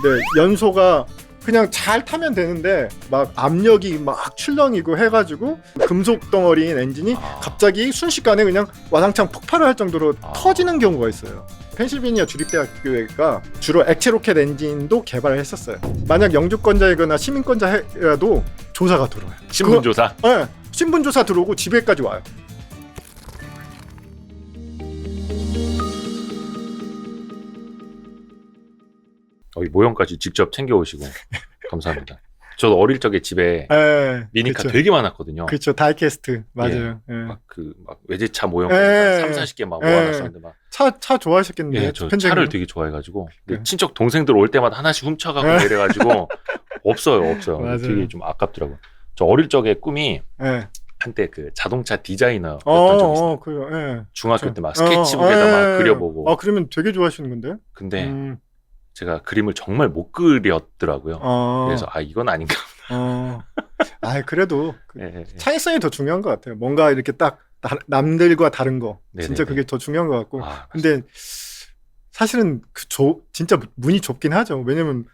네, 연소가 그냥 잘 타면 되는데 막 압력이 막 출렁이고 해가지고 금속 덩어리인 엔진이 갑자기 순식간에 그냥 와장창 폭발을 할 정도로 터지는 경우가 있어요. 펜실베니아 주립대학교가 주로 액체 로켓 엔진도 개발을 했었어요. 만약 영주권자이거나 시민권자라도 조사가 들어와요. 신분조사? 네, 신분조사 들어오고 집에까지 와요. 이 모형까지 직접 챙겨오시고 감사합니다. 저도 어릴 적에 집에 미니카 그쵸. 되게 많았거든요. 그렇죠. 다이캐스트 맞아요. 예. 막 외제차 모형 3, 40개 막 모아놨었는데 막 차 좋아하셨겠는데. 예, 저 차를 되게 좋아해가지고 친척 동생들 올 때마다 하나씩 훔쳐가고 이래가지고 없어요. 맞아요. 되게 좀 아깝더라고요. 저 어릴 적에 꿈이 한때 그 자동차 디자이너였던 적이 있어요. 중학교 때 막 스케치북에다 막 그려보고. 그러면 되게 좋아하시는 건데. 근데 제가 그림을 정말 못 그렸더라고요. 그래서 이건 아닌가. 그래도 창의성이 더 중요한 것 같아요. 뭔가 이렇게 딱 남들과 다른 거. 진짜 그게 더 중요한 것 같고. 근데 사실은 진짜 문이 좁긴 하죠. 왜냐면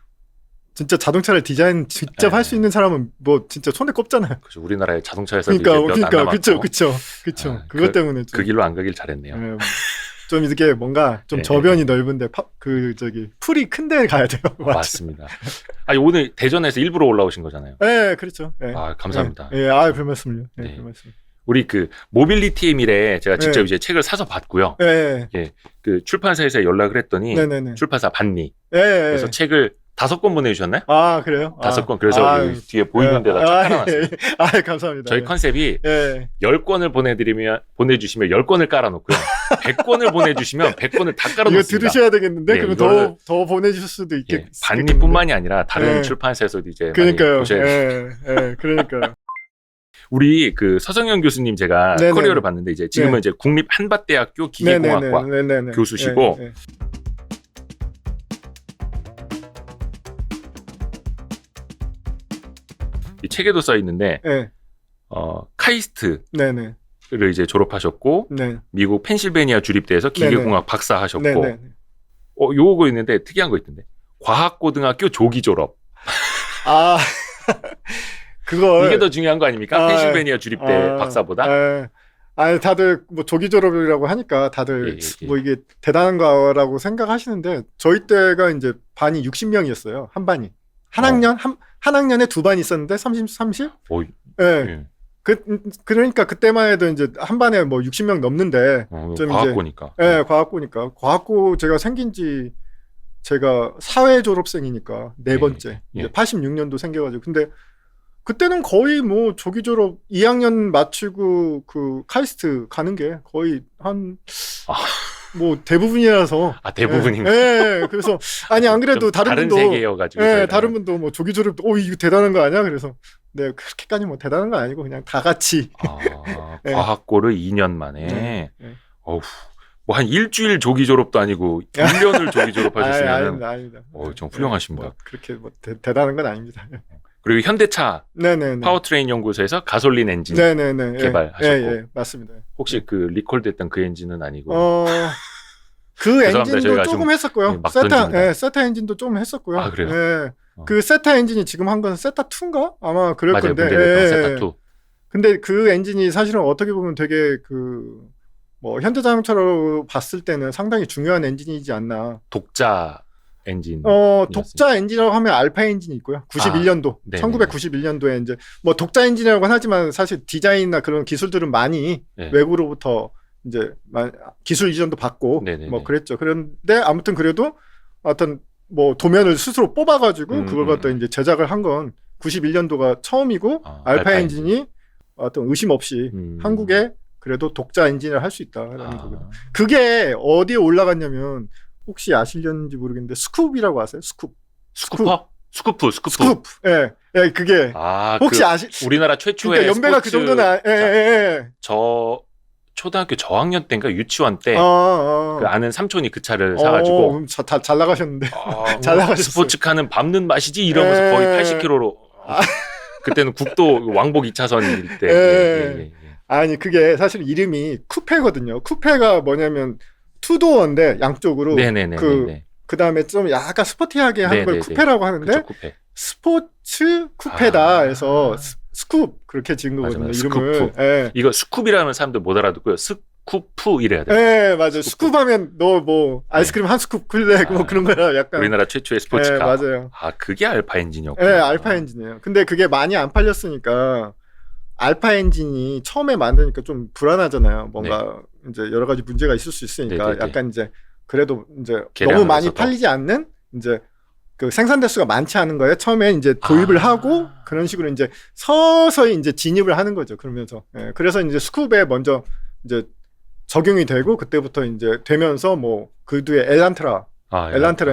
진짜 자동차를 디자인 직접 할 수 있는 사람은 뭐 진짜 손에 꼽잖아요. 그렇죠. 우리나라의 자동차 회사도 이제 몇 안 남았고. 그렇죠. 그것 때문에 그 길로 안 가길 잘했네요. 좀 이렇게 뭔가 좀 저변이 넓은데 풀이 큰데 가야 돼요. 맞습니다. 오늘 대전에서 일부러 올라오신 거잖아요. 네, 그렇죠. 감사합니다. 별 말씀을요. 별 말씀. 우리 그 모빌리티의 미래 제가 직접 이제 책을 사서 봤고요. 그 출판사에서 연락을 했더니 출판사 반리. 그래서 책을 5권 보내주셨나요? 그래요? 5권. 그래서 뒤에 보이는 데다 쫙 깔아놨어요. 감사합니다. 저희 컨셉이 10권을 보내주시면 10권을 깔아놓고요. 100권을 보내주시면 100권을 다 깔아놓습니다. 이거 들으셔야 되겠는데? 그럼 더 보내주실 수도 있겠어요. 반리뿐만이 아니라 다른 출판사에서도 이제 그러니까요. 많이 보셔야 그러니까요. 우리 그 서정현 교수님 제가 커리어를 봤는데 이제 지금은 이제 국립 한밭대학교 기계공학과 교수시고 이 책에도 써 있는데 카이스트를 이제 졸업하셨고 미국 펜실베니아 주립대에서 기계공학 박사 하셨고 요거 있는데 특이한 거 있던데 과학고등학교 조기 졸업. 그걸 이게 더 중요한 거 아닙니까? 펜실베니아 주립대 박사보다. 다들 뭐 조기 졸업이라고 하니까 다들 뭐 이게 대단한 거라고 생각하시는데 저희 때가 이제 반이 60명이었어요. 한 반이. 한 학년에 2반 있었는데 30? 그러니까 그때만 해도 이제 한 반에 뭐 60명 넘는데 좀 과학고니까. 이제 과학고니까. 과학고 제가 생긴 지 제가 사회 졸업생이니까 4번째. 이제 86년도 생겨가지고. 근데 그때는 거의 뭐 조기 졸업 2학년 마치고 그 카이스트 가는 게 거의 뭐 대부분이라서. 대부분인가요? 그래서 안 그래도 다른 분도 세계여가지고 다른 분도 뭐 조기 졸업 이거 대단한 거 아니야? 그래서 그렇게까지 뭐 대단한 건 아니고 그냥 다 같이 과학고를 2년 만에 뭐 한 일주일 조기 졸업도 아니고 1년을 조기 졸업하셨으면 아닙니다. 좀 훌륭하십니다. 뭐 그렇게 뭐 대단한 건 아닙니다. 그리고 현대차 파워트레인 연구소에서 가솔린 엔진 개발하셨고 맞습니다. 혹시 그 리콜됐던 그 엔진은 아니고 그 엔진도 조금 했었고요. 세타 엔진도 좀 했었고요. 그래요? 그 세타 엔진이 지금 한 건 세타2인가? 아마 그럴 맞아요, 건데. 세타2. 근데 그 엔진이 사실은 어떻게 보면 되게 뭐 현대자동차로 봤을 때는 상당히 중요한 엔진이지 않나. 독자 엔진. 독자 엔진이라고 하면 알파 엔진이 있고요. 91년도. 1991년도에 이제 뭐 독자 엔진이라고는 하지만 사실 디자인이나 그런 기술들은 많이 외국으로부터 이제 기술 이전도 받고 뭐 그랬죠. 그런데 아무튼 그래도 어떤 뭐 도면을 스스로 뽑아가지고 그걸 갖다 이제 제작을 한 건 91년도가 처음이고 알파 엔진이 어떤 의심 없이 한국에 그래도 독자 엔진을 할 수 있다라는 거거든요. 그게 어디에 올라갔냐면 혹시 아실는지 모르겠는데 스쿱이라고 아세요? 스쿠퍼? 스쿠프. 그게 혹시 우리나라 최초의 그러니까 연배가 그 정도는 저 초등학교 저학년 때인가 유치원 때 그 아는 삼촌이 그 차를 사가지고 잘 나가셨는데 잘 나가셨어요. 스포츠카는 밟는 맛이지 이러면서 거의 80km로 그때는 국도 왕복 2차선일 때 아니 그게 사실 이름이 쿠페거든요. 쿠페가 뭐냐면 투도어인데 양쪽으로 그 다음에 좀 약간 스포티하게 하는 걸 쿠페라고 하는데 그쵸, 쿠페. 스포츠 쿠페다 해서 스쿱 그렇게 지은 거거든요. 맞아. 이름을. 예. 이거 스쿱이라는 사람들 못 알아듣고요. 스쿠프 이래야 돼요. 네, 맞아요. 스쿱하면 너 뭐 아이스크림 한 스쿱 클래 뭐 그런 거야. 약간 우리나라 최초의 스포츠카. 맞아요. 그게 알파 엔진이었구나. 네, 알파 엔진이에요. 근데 그게 많이 안 팔렸으니까 알파 엔진이 처음에 만드니까 좀 불안하잖아요. 뭔가 이제 여러 가지 문제가 있을 수 있으니까 약간 이제 그래도 이제 너무 많이 팔리지 않는 이제 그 생산 대수가 많지 않은 거예요. 처음에 이제 도입을 하고 그런 식으로 이제 서서히 이제 진입을 하는 거죠. 그러면서 그래서 이제 스쿱에 먼저 이제 적용이 되고 그때부터 이제 되면서 뭐 그 뒤에 엘란트라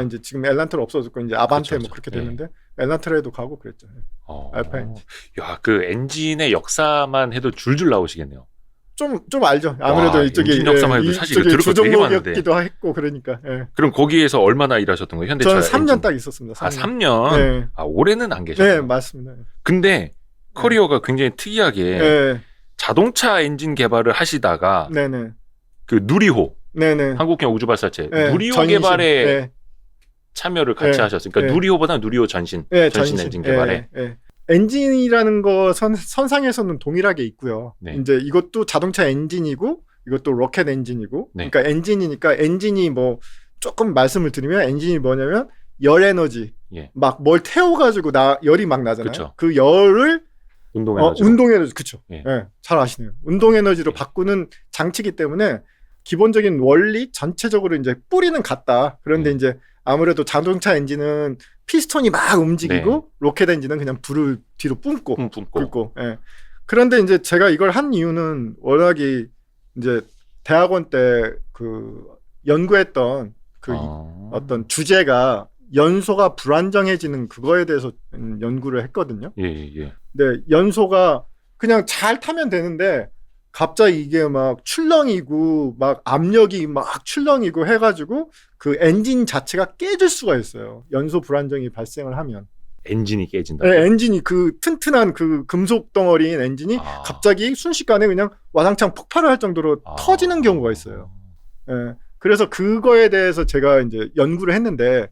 이제 지금 엘란트라 없어졌고 이제 아반떼 뭐 그렇게 됐는데 엘란트라에도 가고 그랬죠. 알파 엔진. 야, 그 엔진의 역사만 해도 줄줄 나오시겠네요. 좀 알죠. 아무래도 이쪽이 엔진 역사만 해도 사실 들을 거 되게 많은데. 주종목이었기도 했고 그러니까. 그럼 거기에서 얼마나 일하셨던 거예요? 현대차 저는 3년 엔진. 딱 있었습니다. 3년. 네. 올해는 안 계셨어요. 네, 맞습니다. 근데 커리어가 굉장히 특이하게 자동차 엔진 개발을 하시다가 그 누리호 한국형 우주발사체 누리호 전신. 개발에 참여를 같이 하셨어요. 그러니까 누리호보다 누리호 전신 엔진 개발에. 엔진이라는 거 선상에서는 동일하게 있고요. 이제 이것도 자동차 엔진이고 이것도 로켓 엔진이고 그러니까 엔진이니까 엔진이 뭐 조금 말씀을 드리면 엔진이 뭐냐면 열 에너지 막 뭘 태워가지고 열이 막 나잖아요. 그쵸. 그 열을 운동 에너지. 운동 에너지 그쵸. 잘 아시네요. 운동 에너지로 바꾸는 장치이기 때문에 기본적인 원리 전체적으로 이제 뿌리는 같다. 그런데 이제 아무래도 자동차 엔진은 피스톤이 막 움직이고 로켓 엔진은 그냥 불을 뒤로 뿜고. 그런데 이제 제가 이걸 한 이유는 워낙에 이제 대학원 때 그 연구했던 그 어떤 주제가 연소가 불안정해지는 그거에 대해서 연구를 했거든요. 근데 연소가 그냥 잘 타면 되는데 갑자기 이게 막 출렁이고 막 압력이 막 출렁이고 해가지고 그 엔진 자체가 깨질 수가 있어요. 연소 불안정이 발생을 하면. 엔진이 깨진다. 네, 엔진이 그 튼튼한 그 금속 덩어리인 엔진이 갑자기 순식간에 그냥 와장창 폭발을 할 정도로 터지는 경우가 있어요. 그래서 그거에 대해서 제가 이제 연구를 했는데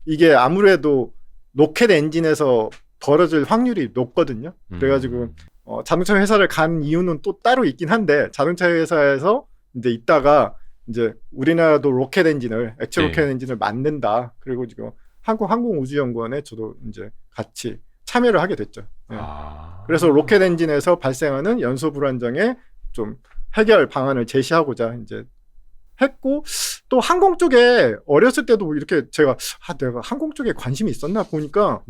이게 아무래도 로켓 엔진에서 벌어질 확률이 높거든요. 그래가지고 자동차 회사를 간 이유는 또 따로 있긴 한데 자동차 회사에서 이제 있다가 이제 우리나라도 로켓 엔진을 액체 로켓 엔진을 만든다. 그리고 지금 한국항공우주연구원에 저도 이제 같이 참여를 하게 됐죠. 그래서 로켓 엔진에서 발생하는 연소 불안정에 좀 해결 방안을 제시하고자 이제 했고 또 항공 쪽에 어렸을 때도 이렇게 제가 내가 항공 쪽에 관심이 있었나 보니까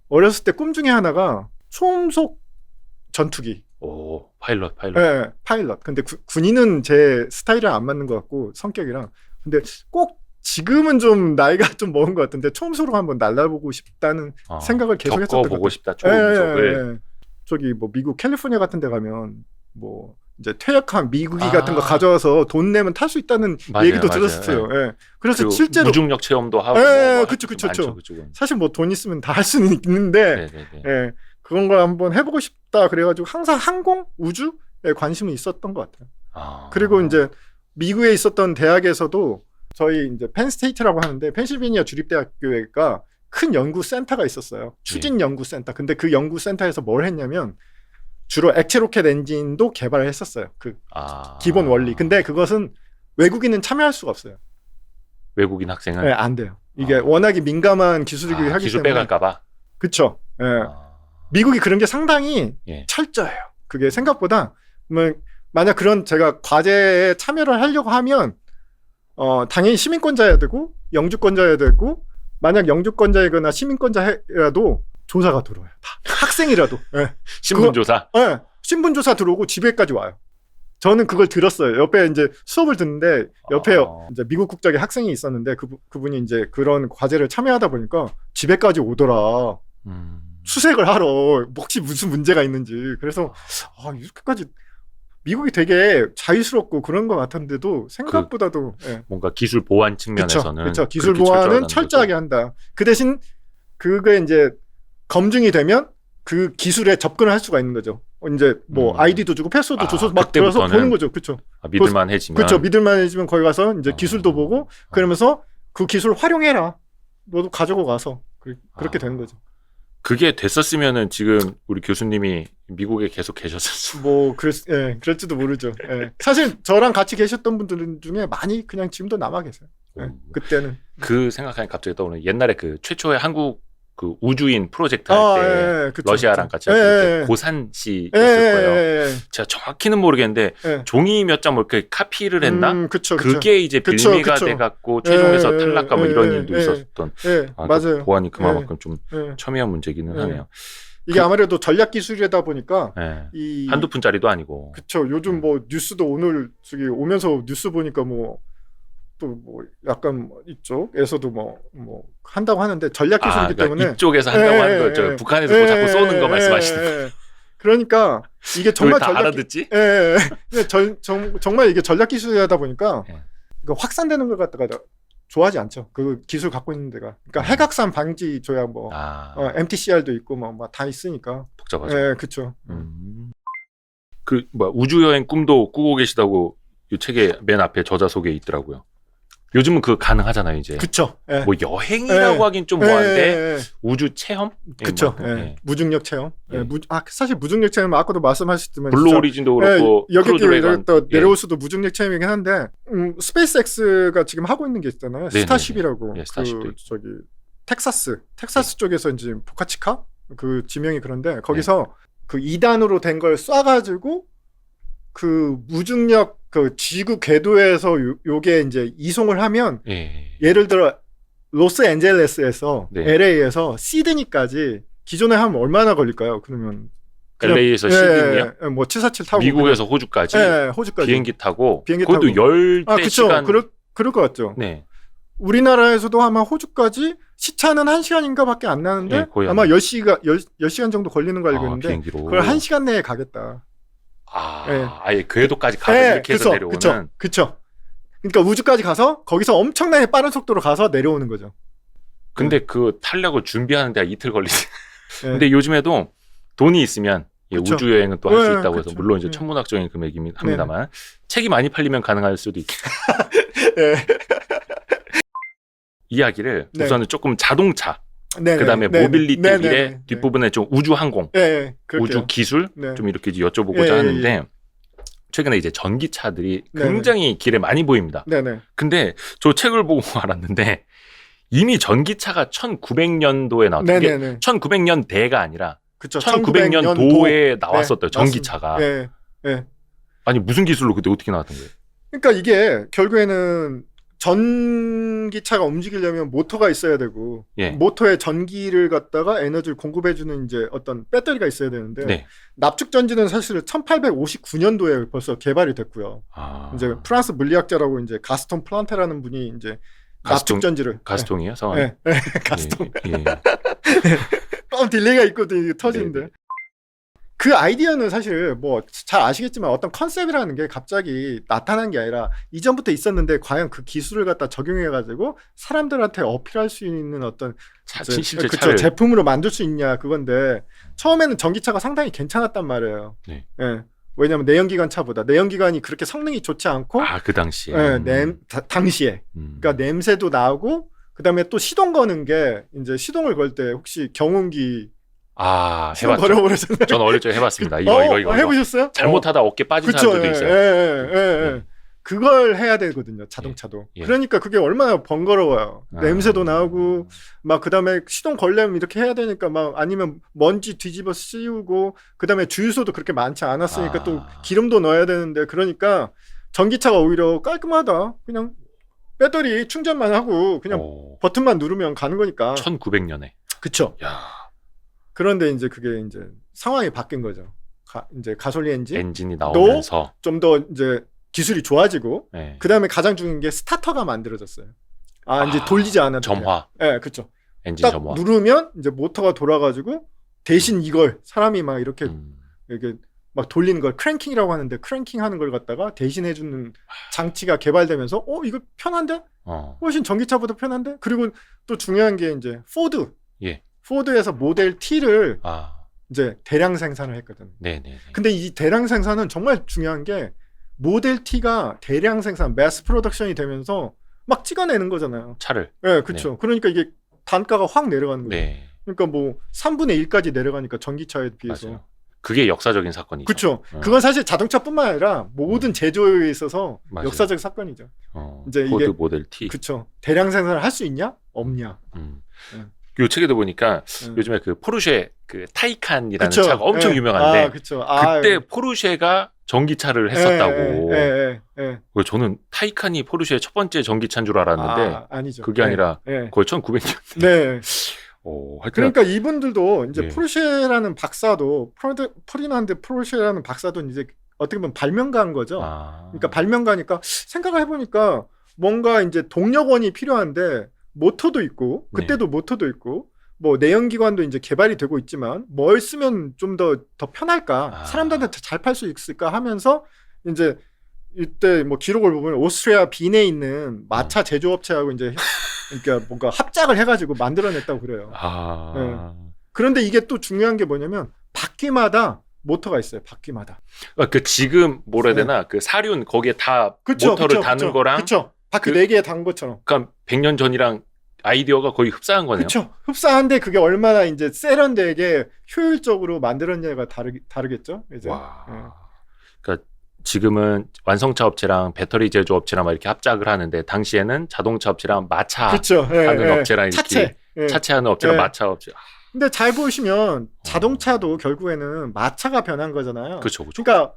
어렸을 때 꿈 중에 하나가 초음속 전투기. 파일럿. 네, 파일럿. 근데 군인은 제 스타일이랑 안 맞는 것 같고 성격이랑. 근데 꼭 지금은 좀 나이가 좀 먹은 것 같은데 초음속으로 한번 날아보고 싶다는 생각을 계속 했었던 것 같아요. 겪어보고 싶다. 초음속을. 저기 뭐 미국 캘리포니아 같은 데 가면 뭐 이제 퇴역한 미국이 같은 거 가져와서 돈 내면 탈 수 있다는 얘기도 들었어요. 그래서 실제로 무중력 체험도 하고. 그쵸. 사실 뭐 돈 있으면 다 할 수는 있는데, 그런 걸 한번 해보고 싶다. 그래가지고 항상 항공, 우주에 관심이 있었던 것 같아요. 그리고 이제 미국에 있었던 대학에서도 저희 이제 펜스테이트라고 하는데 펜실베니아 주립대학교가 큰 연구센터가 있었어요. 추진 연구센터. 근데 그 연구센터에서 뭘 했냐면 주로 액체 로켓 엔진도 개발을 했었어요. 그 기본 원리. 근데 그것은 외국인은 참여할 수가 없어요. 외국인 학생은? 네, 안 돼요. 이게 워낙에 민감한 기술이기 하기 기술 때문에. 빼갈까 봐? 그쵸. 미국이 그런 게 상당히 철저해요. 그게 생각보다 만약 그런 제가 과제에 참여를 하려고 하면 당연히 시민권자여야 되고 영주권자여야 되고 만약 영주권자이거나 시민권자라도 조사가 들어와요. 다. 학생이라도. 신분조사? 신분조사 들어오고 집에까지 와요. 저는 그걸 들었어요. 옆에 이제 수업을 듣는데 옆에 이제 미국 국적의 학생이 있었는데 그분이 이제 그런 과제를 참여하다 보니까 집에까지 오더라. 수색을 하러 혹시 무슨 문제가 있는지. 그래서 이렇게까지 미국이 되게 자유스럽고 그런 것 같은데도 생각보다도 뭔가 기술 보안 측면에서는 그쵸. 기술 보안은 철저하게 한다. 그 대신 그게 이제 검증이 되면 그 기술에 접근을 할 수가 있는 거죠. 이제 뭐 아이디도 주고 패스워드 줘서 막 들어서 보는 거죠. 그렇죠. 믿을만해지면. 그렇죠. 믿을만해지면 거기 가서 이제 기술도 보고 그러면서 그 기술 활용해라. 너도 가지고 가서 그렇게 되는 거죠. 그게 됐었으면은 지금 우리 교수님이 미국에 계속 계셨었어. 뭐 그럴지도 모르죠. 예. 사실 저랑 같이 계셨던 분들 중에 많이 그냥 지금도 남아 계세요. 예. 그때는 그 생각하니 갑자기 떠오르는 옛날에 그 최초의 한국 그 우주인 프로젝트 할 때 러시아랑 같이 할 때 고산 씨였을 거예요. 제가 정확히는 모르겠는데 종이 몇 장 뭐 이렇게 카피를 했나? 그게 이제 빌미가 돼갖고 최종에서 탈락과 뭐 이런 일도 있었던. 맞아요. 보안이 그만큼 좀 첨예한 문제기는 하네요. 이게 아무래도 전략 기술이다 보니까 한두 푼짜리도 아니고. 그렇죠. 요즘 뭐 뉴스도 오늘 저기 오면서 뉴스 보니까 뭐 또 뭐 약간 이쪽에서도 뭐 한다고 하는데 전략 기술이기 때문에 이쪽에서 한다고 하는 거 저 북한에서 뭐 자꾸 쏘는 거 말씀하시는 거예요. 그러니까 이게 정말 다 알아듣지? 정말 이게 전략 기술이다 보니까 확산되는 걸 갖다가 좋아하지 않죠. 그 기술 갖고 있는 데가. 그러니까 핵확산 방지 조약 뭐 MTCR도 있고 뭐 다 있으니까 복잡하죠. 그렇죠. 그 뭐 우주 여행 꿈도 꾸고 계시다고 이 책의 맨 앞에 저자 소개에 있더라고요. 요즘은 그거 가능하잖아요, 이제. 그쵸. 뭐 여행이라고 하긴 좀 뭐한데 우주 체험? 그쵸. 무중력 체험. 사실 무중력 체험 아까도 말씀하셨지만 블루 오리진도 그렇고 여기 또 내려올 수도 무중력 체험이긴 한데 스페이스X가 지금 하고 있는 게 있잖아요. 스타쉽이라고. 스타쉽도 저기 텍사스 쪽에서 이제 보카치카 그 지명이 그런데 거기서 그 2단으로 된 걸 쏴가지고 그 무중력 그 지구 궤도에서 요게 이제 이송을 하면 예를 들어 로스앤젤레스에서 LA에서 시드니까지 기존에 하면 얼마나 걸릴까요? 그러면 LA에서 시드니요? 뭐 747 타고 미국에서 호주까지 비행기 타고 그것도 10대 시간 그럴 것 같죠. 네. 우리나라에서도 아마 호주까지 시차는 1시간인가 밖에 안 나는데 아마 10시간 정도 걸리는 거 알고 있는데 비행기로. 그걸 1시간 내에 가겠다. 아예 궤도까지 가서 이렇게 해서 내려오는. 그쵸. 그러니까 우주까지 가서 거기서 엄청나게 빠른 속도로 가서 내려오는 거죠. 근데 그 타려고 준비하는 데가 이틀 걸리지. 근데 요즘에도 돈이 있으면 우주 여행은 또 할 수 있다고 해서 물론 이제 천문학적인 금액이긴 합니다만 책이 많이 팔리면 가능할 수도 있겠다. 이야기를 우선은 조금 자동차 그다음에 모빌리티 뒷부분에 좀 우주 항공, 우주 기술 좀 이렇게 여쭤보고자 하는데 최근에 이제 전기차들이 굉장히 길에 많이 보입니다. 근데 저 책을 보고 알았는데 이미 전기차가 1900년도에 나왔던 게 1900년대가 아니라 1900년도에 나왔었대요. 전기차가. 아니 무슨 기술로 그때 어떻게 나왔던 거예요? 그러니까 이게 결국에는 전기차가 움직이려면 모터가 있어야 되고 모터에 전기를 갖다가 에너지를 공급해주는 이제 어떤 배터리가 있어야 되는데 납축 전지는 사실 1859년도에 벌써 개발이 됐고요. 이제 프랑스 물리학자라고 이제 가스통 플란테라는 분이 이제 납축 전지를 가스통이요, 성함이? 가스통. 딜레이가 있고 터지는데. 그 아이디어는 사실 뭐 잘 아시겠지만 어떤 컨셉이라는 게 갑자기 나타난 게 아니라 이전부터 있었는데 과연 그 기술을 갖다 적용해가지고 사람들한테 어필할 수 있는 어떤 실제 제품으로 만들 수 있냐 그건데 처음에는 전기차가 상당히 괜찮았단 말이에요. 왜냐하면 내연기관 차보다 내연기관이 그렇게 성능이 좋지 않고 그 당시에 당시에 그러니까 냄새도 나고 그다음에 또 시동 거는 게 이제 시동을 걸 때 혹시 경운기 해봤죠. 저는 어릴 적에 해봤습니다. 이거 해보셨어요? 잘못하다 어깨 빠진 사람들도 있어요. 그걸 해야 되거든요. 자동차도. 그러니까 그게 얼마나 번거로워요. 냄새도 나고 막 그다음에 시동 걸려면 이렇게 해야 되니까 막 아니면 먼지 뒤집어 씌우고 그다음에 주유소도 그렇게 많지 않았으니까 또 기름도 넣어야 되는데 그러니까 전기차가 오히려 깔끔하다. 그냥 배터리 충전만 하고 그냥 버튼만 누르면 가는 거니까. 1900년에. 그쵸. 그런데 이제 그게 이제 상황이 바뀐 거죠. 이제 가솔린 엔진이 나오면서 좀 더 이제 기술이 좋아지고 그다음에 가장 중요한 게 스타터가 만들어졌어요. 이제 돌리지 않아도 점화. 그렇죠. 엔진 딱 점화. 누르면 이제 모터가 돌아가지고 대신 이걸 사람이 막 이렇게 막 돌리는 걸 크랭킹이라고 하는데 크랭킹 하는 걸 갖다가 대신해 주는 장치가 개발되면서 이거 편한데? 훨씬 전기차보다 편한데? 그리고 또 중요한 게 이제 포드에서 모델 T를 이제 대량 생산을 했거든. 근데 이 대량 생산은 정말 중요한 게 모델 T가 대량 생산, 매스 프로덕션이 되면서 막 찍어내는 거잖아요. 차를. 네, 그렇죠. 네. 그러니까 이게 단가가 확 내려가는 거예요. 네. 그러니까 뭐 3분의 1까지 내려가니까 전기차에 비해서. 맞아요. 그게 역사적인 사건이죠. 그렇죠. 그건 사실 자동차뿐만 아니라 모든 제조에 있어서 맞아요. 역사적 사건이죠. 이제 포드 이게 모델 T. 그렇죠. 대량 생산을 할 수 있냐? 없냐. 요 책에도 보니까 요즘에 그 포르쉐 그 타이칸이라는 그쵸. 차가 엄청 유명한데 그때 포르쉐가 전기차를 했었다고. 저는 타이칸이 포르쉐의 첫 번째 전기차인 줄 알았는데 아니죠. 그게 아니라 거의 1900년대. 네. 그러니까 이분들도 이제 포르쉐라는 박사도 프리난드 포르쉐라는 박사도 이제 어떻게 보면 발명가인 거죠. 그러니까 발명가니까 생각을 해보니까 뭔가 이제 동력원이 필요한데 모터도 있고 그때도 모터도 있고 뭐 내연기관도 이제 개발이 되고 있지만 뭘 쓰면 좀 더 편할까 사람들한테 잘 팔 수 있을까 하면서 이제 이때 뭐 기록을 보면 오스트리아 빈에 있는 마차 제조업체하고 이제 그러니까 뭔가 합작을 해가지고 만들어냈다고 그래요. 네. 그런데 이게 또 중요한 게 뭐냐면 바퀴마다 모터가 있어요. 바퀴마다. 그 지금 뭐라 해야 되나 그 사륜 거기에 다 모터를 다는 거랑 그렇죠. 바퀴 4개에 단 것처럼. 그러니까 100년 전이랑 아이디어가 거의 흡사한 거네요. 그렇죠. 흡사한데 그게 얼마나 이제 세련되게 효율적으로 만들었냐가 다르겠죠. 이제. 그러니까 지금은 완성차 업체랑 배터리 제조 업체랑 막 이렇게 합작을 하는데 당시에는 자동차 업체랑 마차 하는 업체랑 이렇게 차체하는 업체랑 마차 업체. 근데 잘 보시면 자동차도 결국에는 마차가 변한 거잖아요. 그렇죠. 그러니까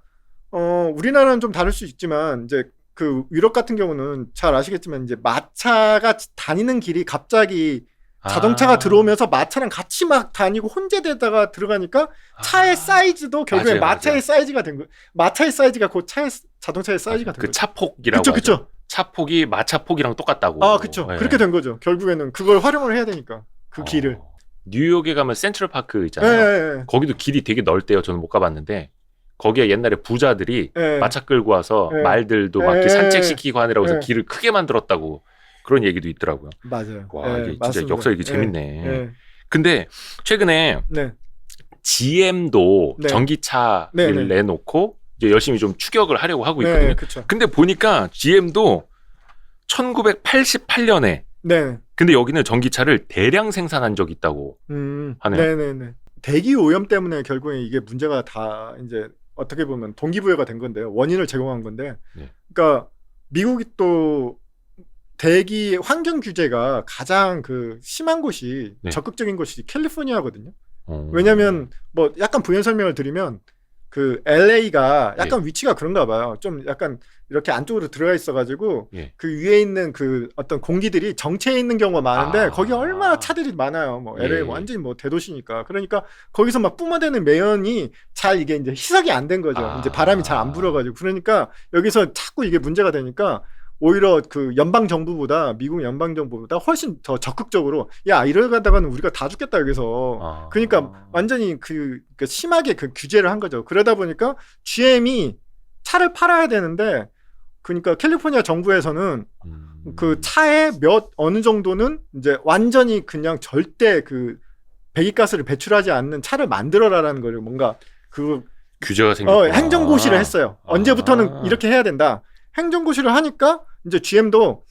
우리나라는 좀 다를 수 있지만 이제 그 유럽 같은 경우는 잘 아시겠지만 이제 마차가 다니는 길이 갑자기 자동차가 들어오면서 마차랑 같이 막 다니고 혼재되다가 들어가니까 차의 사이즈도 결국에 마차의 사이즈가 된 거예요. 마차의 사이즈가 곧 자동차의 사이즈가 된 거예요. 그 차폭이라고 하죠. 차폭이 마차폭이랑 똑같다고. 그렇죠. 그렇게 된 거죠. 결국에는 그걸 활용을 해야 되니까 그 길을. 뉴욕에 가면 센트럴파크 있잖아요. 거기도 길이 되게 넓대요. 저는 못 가봤는데 거기에 옛날에 부자들이 마차 끌고 와서 말들도 막 산책시키고 하느라고 해서 길을 크게 만들었다고 그런 얘기도 있더라고요. 맞아요. 와, 이게 진짜 역사 얘기 재밌네. 근데 최근에 GM도 전기차를 내놓고 이제 열심히 좀 추격을 하려고 하고 있거든요. 근데 보니까 GM도 1988년에 근데 여기는 전기차를 대량 생산한 적이 있다고 하네요. 대기 오염 때문에 결국에 이게 문제가 다 이제 어떻게 보면 동기부여가 된 건데요. 원인을 제공한 건데. 그러니까 미국이 또 대기 환경 규제가 가장 그 심한 곳이 적극적인 곳이 캘리포니아거든요. 왜냐면 뭐 약간 부연 설명을 드리면 그 LA가 약간 위치가 그런가 봐요. 좀 약간 이렇게 안쪽으로 들어가 있어가지고 그 위에 있는 그 어떤 공기들이 정체해 있는 경우가 많은데 거기 얼마나 차들이 많아요. 뭐 LA 완전히 뭐 대도시니까. 그러니까 거기서 막 뿜어대는 매연이 잘 이게 이제 희석이 안 된 거죠. 이제 바람이 잘 안 불어가지고. 그러니까 여기서 자꾸 이게 문제가 되니까 오히려 그 미국 연방 정부보다 훨씬 더 적극적으로 이러다가는 우리가 다 죽겠다 여기서. 그러니까 완전히 그러니까 심하게 그 규제를 한 거죠. 그러다 보니까 GM이 차를 팔아야 되는데 그러니까 캘리포니아 정부에서는 그 차에 어느 정도는 이제 완전히 그냥 절대 그 배기가스를 배출하지 않는 차를 만들어라라는 거를 뭔가 그 규제가 생겼구나. 행정고시를 했어요. 언제부터는 이렇게 해야 된다. 행정고시를 하니까 이제 GM도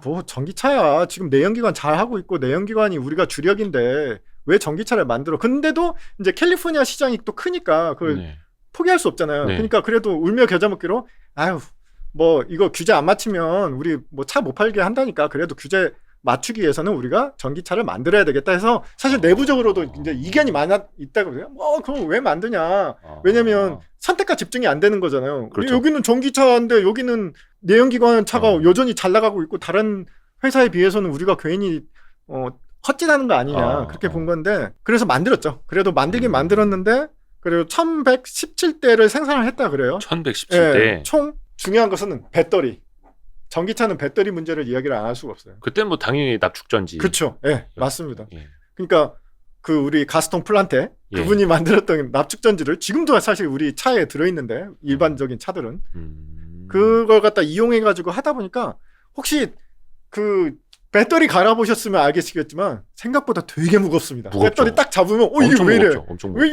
뭐 전기차야 지금 내연기관 잘 하고 있고 내연기관이 우리가 주력인데 왜 전기차를 만들어? 근데도 이제 캘리포니아 시장이 또 크니까 그걸 포기할 수 없잖아요. 그러니까 그래도 울며 겨자 먹기로 뭐 이거 규제 안 맞추면 우리 뭐 차 못 팔게 한다니까 그래도 규제 맞추기 위해서는 우리가 전기차를 만들어야 되겠다 해서 사실 내부적으로도 이제 이견이 있다고 그래요. 그럼 왜 만드냐? 왜냐면 선택과 집중이 안 되는 거잖아요. 그렇죠. 여기는 전기차인데 여기는 내연기관 차가 여전히 잘 나가고 있고 다른 회사에 비해서는 우리가 괜히 헛짓하는 거 아니냐 그렇게 본 건데 그래서 만들었죠. 그래도 만들긴 만들었는데 그리고 1117대를 생산을 했다 그래요. 1117대. 총 중요한 것은 배터리. 전기차는 배터리 문제를 이야기를 안 할 수가 없어요. 그때는 뭐 당연히 납축전지. 그렇죠. 맞습니다. 그러니까 그 우리 가스통 플란테 그분이 만들었던 납축전지를 지금도 사실 우리 차에 들어있는데 일반적인 차들은 그걸 갖다 이용해가지고 하다 보니까 혹시 그 배터리 갈아보셨으면 알겠지만 생각보다 되게 무겁습니다. 배터리 딱 잡으면 이게 왜 이래? 엄청 왜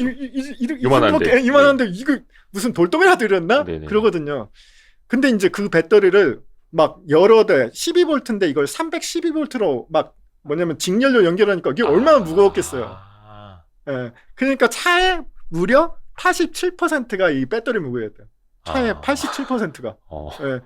이만한데 이거 무슨 돌덩이라 들였나? 네네. 그러거든요. 근데 이제 그 배터리를 막 여러 대 12V인데 이걸 312V로 막 뭐냐면 직연료 연결하니까 이게 얼마나 무거웠겠어요. 예. 그러니까 차에 무려 87%가 이 배터리 무게였대요. 차의 87%가. 예.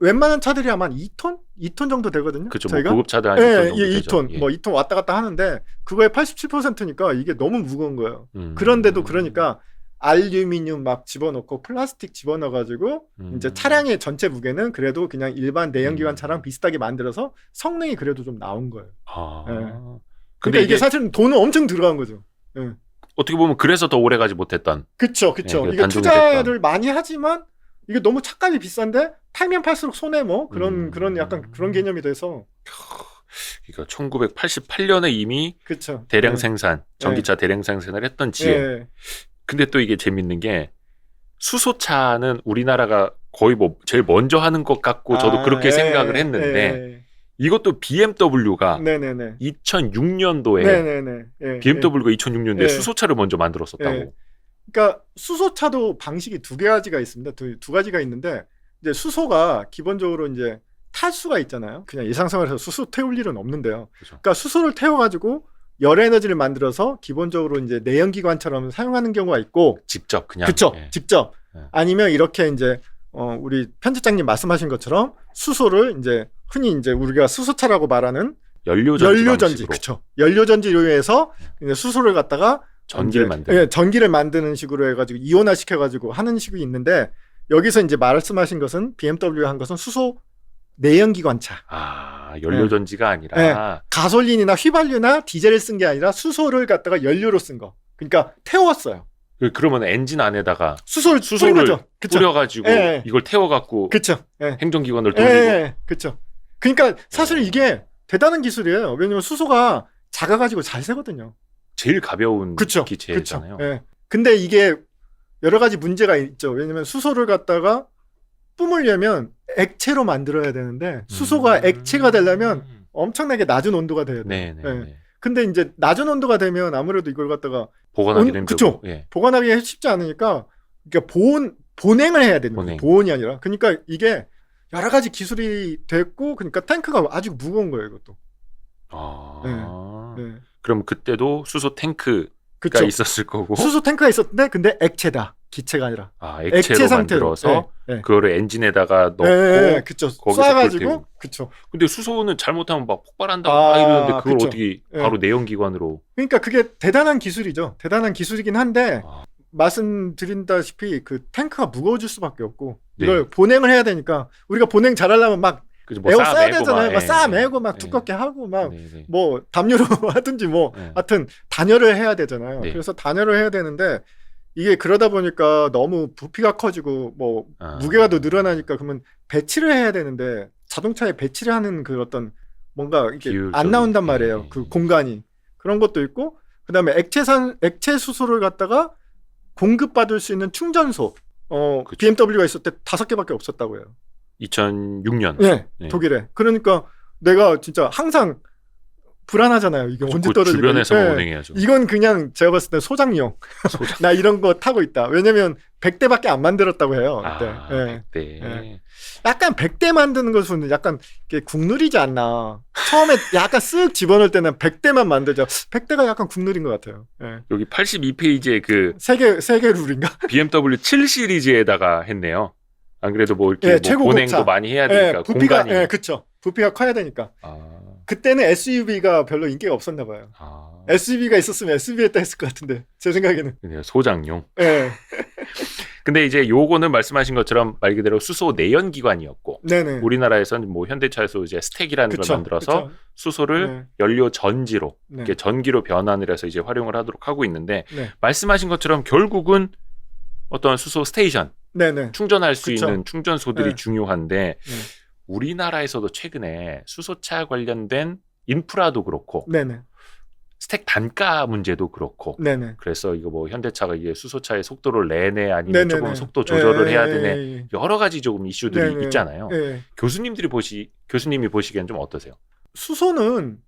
웬만한 차들이 아마 2톤? 2톤 정도 되거든요. 그렇죠. 저희가? 뭐 고급차들 한 2톤 정도 되죠. 2톤. 뭐 2톤 왔다 갔다 하는데 그거의 87%니까 이게 너무 무거운 거예요. 그런데도 그러니까 알루미늄 막 집어넣고 플라스틱 집어넣어가지고 이제 차량의 전체 무게는 그래도 그냥 일반 내연기관 차랑 비슷하게 만들어서 성능이 그래도 좀 나온 거예요. 예. 그러니까 이게 사실은 돈은 엄청 들어간 거죠. 예. 어떻게 보면 그래서 더 오래 가지 못했던. 그쵸. 예, 이게 투자를 많이 하지만 이게 너무 차값이 비싼데 팔면 팔수록 손해 뭐 그런 약간 그런 개념이 돼서. 그러니까 1988년에 이미 그쵸. 대량 생산, 전기차 대량 생산을 했던 GM. 근데 또 이게 재밌는 게 수소차는 우리나라가 거의 뭐 제일 먼저 하는 것 같고 저도 그렇게 생각을 했는데 이것도 BMW가 2006년도에 BMW가 2006년도에 수소차를 먼저 만들었었다고. 그러니까 수소차도 방식이 두 가지가 있습니다. 두 가지가 있는데 이제 수소가 기본적으로 이제 탈수가 있잖아요. 그냥 일상생활에서 수소 태울 일은 없는데요. 그렇죠. 그러니까 수소를 태워가지고 열 에너지를 만들어서 기본적으로 이제 내연기관처럼 사용하는 경우가 있고 직접 그냥 그쵸. 직접 아니면 이렇게 이제 우리 편집장님 말씀하신 것처럼 수소를 이제 흔히 이제 우리가 수소차라고 말하는 연료전지 그쵸. 연료전지로 해서 수소를 갖다가 전기를 만드는 식으로 해가지고 이온화 시켜가지고 하는 식이 있는데 여기서 이제 말씀하신 것은 BMW가 한 것은 수소 내연기관차. 연료전지가 아니라 가솔린이나 휘발유나 디젤을 쓴 게 아니라 수소를 갖다가 연료로 쓴 거. 그러니까 태웠어요. 그러면 엔진 안에다가 수소를 뿌려가지고 이걸 태워갖고 행정기관을 돌리고. 그렇죠. 그러니까 사실 이게 대단한 기술이에요. 왜냐면 수소가 작아가지고 잘 새거든요. 제일 가벼운 기체잖아요. 근데 이게 여러 가지 문제가 있죠. 왜냐면 수소를 갖다가 뿜으려면 액체로 만들어야 되는데 수소가 액체가 되려면 엄청나게 낮은 온도가 돼야 돼요. 근데 이제 낮은 온도가 되면 아무래도 이걸 갖다가 보관하기 힘들고 보관하기 쉽지 않으니까 그러니까 보냉을 해야 되는 거예요. 보온이 아니라. 그러니까 이게 여러 가지 기술이 됐고 그러니까 탱크가 아주 무거운 거예요, 이것도. 그럼 그때도 수소 탱크가 있었을 거고. 수소 탱크가 있었는데 근데 액체다. 기체가 아니라. 액체로 만들어서 그거를 엔진에다가 넣고 쏴가지고 근데 수소는 잘못하면 막 폭발한다고 이러는데 그걸 어떻게 바로 내연기관으로. 그러니까 그게 대단한 기술이죠. 대단한 기술이긴 한데 말씀드린다시피 그 탱크가 무거워질 수밖에 없고 이걸 보냉을 해야 되니까 우리가 보냉 잘하려면 막 에어 써야 되잖아요. 막 쌓아매고 막 두껍게 하고 막 뭐 담요로 하든지 뭐 하여튼 단열을 해야 되잖아요. 그래서 단열을 해야 되는데 이게 그러다 보니까 너무 부피가 커지고 뭐 무게가 더 늘어나니까 그러면 배치를 해야 되는데 자동차에 배치를 하는 그 어떤 뭔가 이게 안 나온단 말이에요. 그 공간이. 그런 것도 있고 그다음에 액체 수소를 갖다가 공급받을 수 있는 충전소. BMW가 있을 때 5개밖에 없었다고 해요. 2006년. 독일에. 그러니까 내가 진짜 항상 불안하잖아요. 이게 언제 떨어질까. 주변에서 운행해야죠. 이건 그냥 제가 봤을 때 소장용. 나 이런 거 타고 있다. 왜냐면 100대밖에 안 만들었다고 해요. 그때. 100대. 약간 100대 만드는 것은 약간 국룰이지 않나. 처음에 약간 쓱 집어넣을 때는 100대만 만들자. 100대가 약간 국룰인 것 같아요. 여기 82페이지에 그 세계 룰인가? BMW 7 시리즈에다가 했네요. 안 그래도 뭐 이렇게 뭐 보냉도 많이 해야 되니까 부피가 공간이. 그렇죠. 부피가 커야 되니까. 그때는 SUV가 별로 인기가 없었나 봐요. SUV가 있었으면 SUV 했다 했을 것 같은데 제 생각에는. 소장용. 근데 이제 요거는 말씀하신 것처럼 말 그대로 수소 내연기관이었고 우리나라에서는 뭐 현대차에서 이제 스택이라는 걸 만들어서 수소를 연료 전지로 이렇게 전기로 변환을 해서 이제 활용을 하도록 하고 있는데 말씀하신 것처럼 결국은 어떤 수소 스테이션 충전할 수 있는 충전소들이 중요한데 우리나라에서도 최근에 수소차 관련된 인프라도 그렇고 스택 단가 문제도 그렇고 그래서 이거 뭐 현대차가 이게 수소차의 속도를 내네 아니면 조금 속도 조절을 해야 되네 여러 가지 조금 이슈들이 있잖아요. 교수님이 보시기엔 좀 어떠세요? 수소는